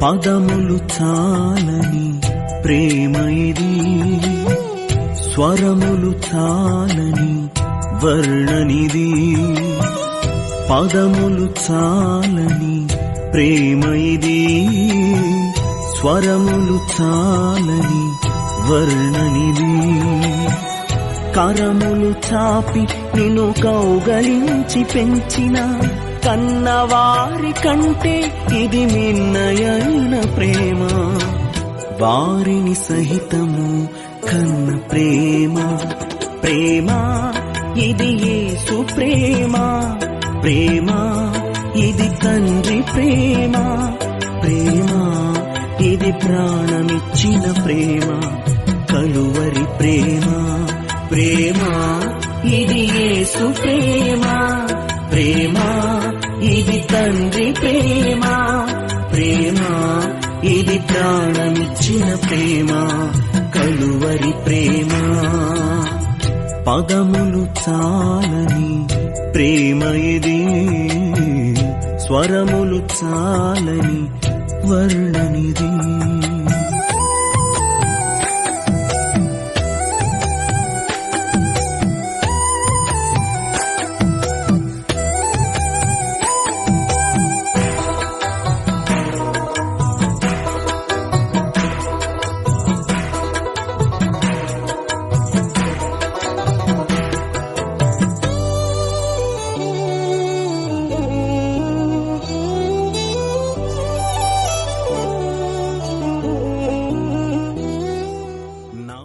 పదములు చాలని ప్రేమ ఇది, స్వరములు చాలని వర్ణనిది. పదములు చాలని ప్రేమ ఇది, స్వరములు చాలని వర్ణనిది. కరములు చాపి నిన్ను కౌగలించి పెంచిన కన్నవారి కంటే ఇది మిన్నయైన ప్రేమ. వారిని సహితము కన్న ప్రేమ, ప్రేమ ఇది యేసు ప్రేమ. ప్రేమ ఇది తండ్రి ప్రేమ, ప్రేమ ఇది ప్రాణమిచ్చిన ప్రేమ. కలువరి ప్రేమ, ప్రేమ ఇది యేసు ప్రేమ. ప్రేమ ఇది తండ్రి ప్రేమ, ప్రేమ ఇది ప్రాణమిచ్చిన ప్రేమ. కలువరి ప్రేమ. పదములు చాలని ప్రేమ ఇది, స్వరములు చాలని వర్ణనిది.